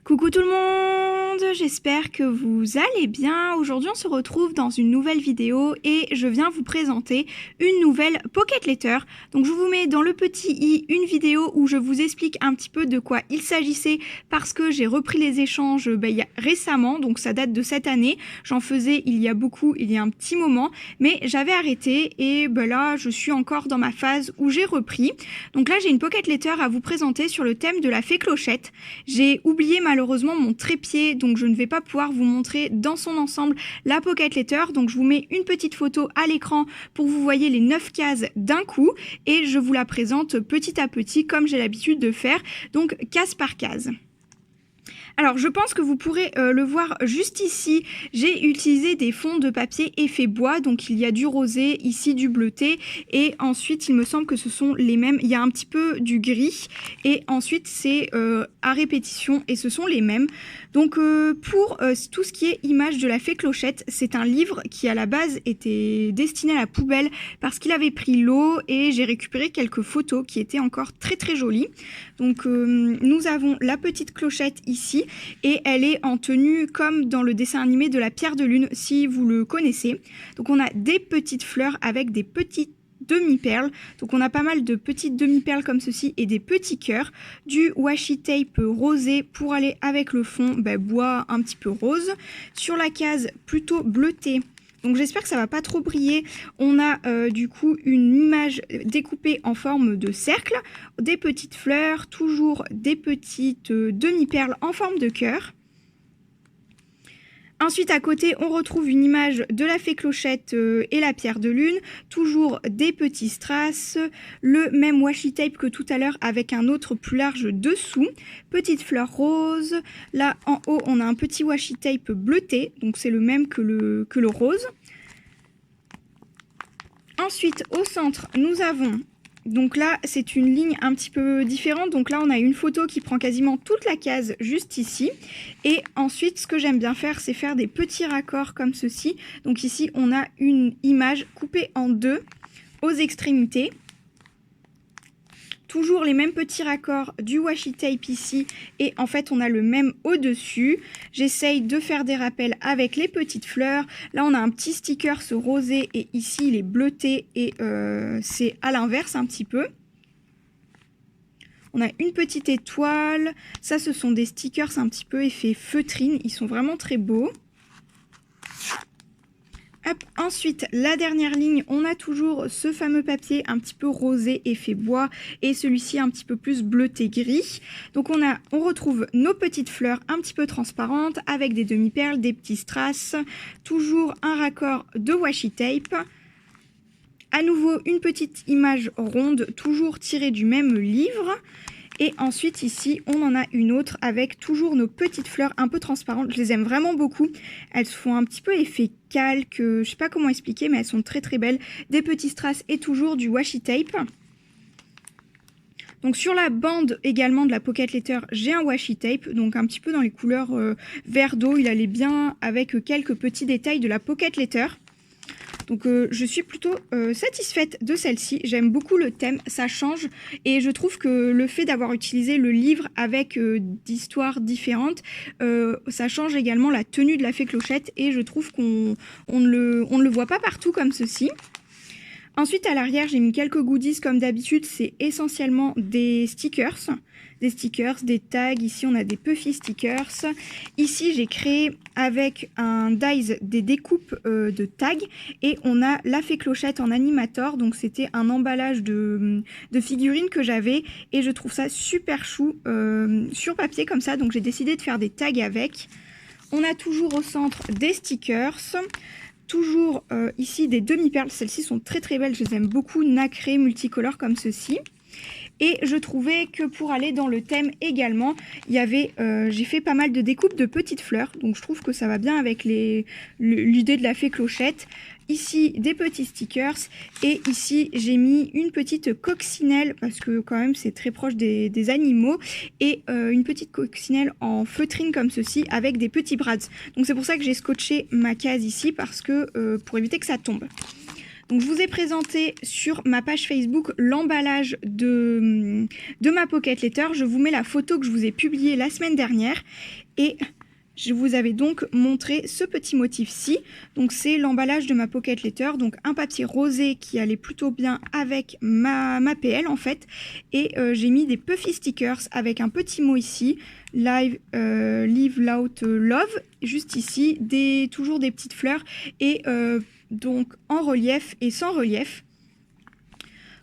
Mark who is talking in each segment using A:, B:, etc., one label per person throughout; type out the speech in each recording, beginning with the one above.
A: Coucou tout le monde, j'espère que vous allez bien. Aujourd'hui on se retrouve dans une nouvelle vidéo et je viens vous présenter une nouvelle Pocket Letter. Donc je vous mets dans le petit i une vidéo où je vous explique un petit peu de quoi il s'agissait parce que j'ai repris les échanges récemment, donc ça date de cette année. J'en faisais il y a un petit moment, mais j'avais arrêté et là je suis encore dans ma phase où j'ai repris. Donc là j'ai une Pocket Letter à vous présenter sur le thème de la fée Clochette. J'ai oublié malheureusement mon trépied, donc je ne vais pas pouvoir vous montrer dans son ensemble la Pocket Letter. Donc je vous mets une petite photo à l'écran pour que vous voyez les 9 cases d'un coup et je vous la présente petit à petit comme j'ai l'habitude de faire, donc case par case. Alors je pense que vous pourrez le voir juste ici, j'ai utilisé des fonds de papier effet bois, donc il y a du rosé, ici du bleuté, et ensuite il me semble que ce sont les mêmes, il y a un petit peu du gris, et ensuite c'est à répétition, et ce sont les mêmes. Donc pour tout ce qui est image de la fée Clochette, c'est un livre qui à la base était destiné à la poubelle parce qu'il avait pris l'eau, et j'ai récupéré quelques photos qui étaient encore très très jolies. Donc nous avons la petite clochette ici, et elle est en tenue comme dans le dessin animé de la Pierre de Lune, si vous le connaissez. Donc on a des petites fleurs avec des petites demi-perles, donc on a pas mal de petites demi-perles comme ceci et des petits cœurs, du washi tape rosé pour aller avec le fond bois un petit peu rose. Sur la case plutôt bleutée, donc j'espère que ça va pas trop briller, on a du coup une image découpée en forme de cercle, des petites fleurs, toujours des petites demi-perles en forme de cœur. Ensuite, à côté, on retrouve une image de la fée Clochette et la Pierre de Lune. Toujours des petits strass, le même washi tape que tout à l'heure avec un autre plus large dessous. Petite fleur rose. Là, en haut, on a un petit washi tape bleuté, donc c'est le même que le rose. Ensuite, au centre, nous avons... Donc là, c'est une ligne un petit peu différente. Donc là, on a une photo qui prend quasiment toute la case juste ici. Et ensuite, ce que j'aime bien faire, c'est faire des petits raccords comme ceci. Donc ici, on a une image coupée en deux aux extrémités. Toujours les mêmes petits raccords du washi tape ici, et en fait on a le même au-dessus. J'essaye de faire des rappels avec les petites fleurs. Là on a un petit sticker ce rosé, et ici il est bleuté, et c'est à l'inverse un petit peu. On a une petite étoile. Ça, ce sont des stickers un petit peu effet feutrine, ils sont vraiment très beaux. Hop. Ensuite, la dernière ligne, on a toujours ce fameux papier un petit peu rosé effet bois, et celui-ci un petit peu plus bleuté gris. Donc on retrouve nos petites fleurs un petit peu transparentes avec des demi-perles, des petits strass, toujours un raccord de washi tape. À nouveau une petite image ronde, toujours tirée du même livre. Et ensuite ici, on en a une autre avec toujours nos petites fleurs un peu transparentes. Je les aime vraiment beaucoup. Elles font un petit peu effet calque, je sais pas comment expliquer, mais elles sont très très belles. Des petits strass et toujours du washi tape. Donc sur la bande également de la Pocket Letter, j'ai un washi tape, donc un petit peu dans les couleurs vert d'eau. Il allait bien avec quelques petits détails de la Pocket Letter. Donc je suis plutôt satisfaite de celle-ci, j'aime beaucoup le thème, ça change, et je trouve que le fait d'avoir utilisé le livre avec d'histoires différentes, ça change également la tenue de la fée Clochette, et je trouve qu'on ne le voit pas partout comme ceci. Ensuite, à l'arrière, j'ai mis quelques goodies comme d'habitude, c'est essentiellement des stickers, des tags. Ici, on a des puffy stickers. Ici, j'ai créé avec un dies des découpes de tags, et on a la fée Clochette en animator. Donc, c'était un emballage de figurines que j'avais, et je trouve ça super chou sur papier comme ça. Donc, j'ai décidé de faire des tags avec. On a toujours au centre des stickers. Toujours ici des demi-perles, celles-ci sont très très belles, je les aime beaucoup, nacrées, multicolores comme ceci. Et je trouvais que pour aller dans le thème également, il y avait, j'ai fait pas mal de découpes de petites fleurs, donc je trouve que ça va bien avec l'idée de la fée Clochette. Ici, des petits stickers, et ici, j'ai mis une petite coccinelle, parce que quand même, c'est très proche des animaux, et une petite coccinelle en feutrine comme ceci, avec des petits brads. Donc c'est pour ça que j'ai scotché ma case ici, parce que pour éviter que ça tombe. Donc je vous ai présenté sur ma page Facebook l'emballage de ma Pocket Letter. Je vous mets la photo que je vous ai publiée la semaine dernière et je vous avais donc montré ce petit motif-ci. Donc c'est l'emballage de ma Pocket Letter, donc un papier rosé qui allait plutôt bien avec ma PL en fait. Et j'ai mis des puffy stickers avec un petit mot ici, live loud love, juste ici, toujours des petites fleurs et donc en relief et sans relief.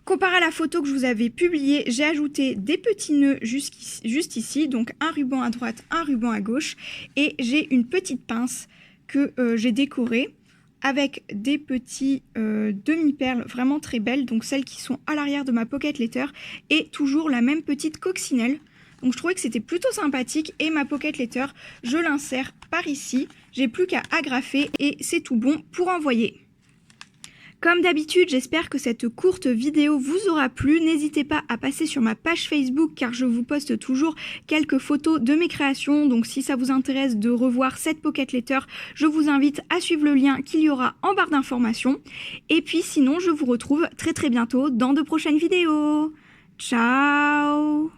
A: Comparé à la photo que je vous avais publiée, j'ai ajouté des petits nœuds juste ici, donc un ruban à droite, un ruban à gauche, et j'ai une petite pince que j'ai décorée avec des petits demi-perles vraiment très belles, donc celles qui sont à l'arrière de ma Pocket Letter, et toujours la même petite coccinelle. Donc je trouvais que c'était plutôt sympathique, et ma Pocket Letter, je l'insère par ici, j'ai plus qu'à agrafer et c'est tout bon pour envoyer. Comme d'habitude, j'espère que cette courte vidéo vous aura plu. N'hésitez pas à passer sur ma page Facebook car je vous poste toujours quelques photos de mes créations. Donc si ça vous intéresse de revoir cette Pocket Letter, je vous invite à suivre le lien qu'il y aura en barre d'informations. Et puis sinon, je vous retrouve très bientôt dans de prochaines vidéos. Ciao!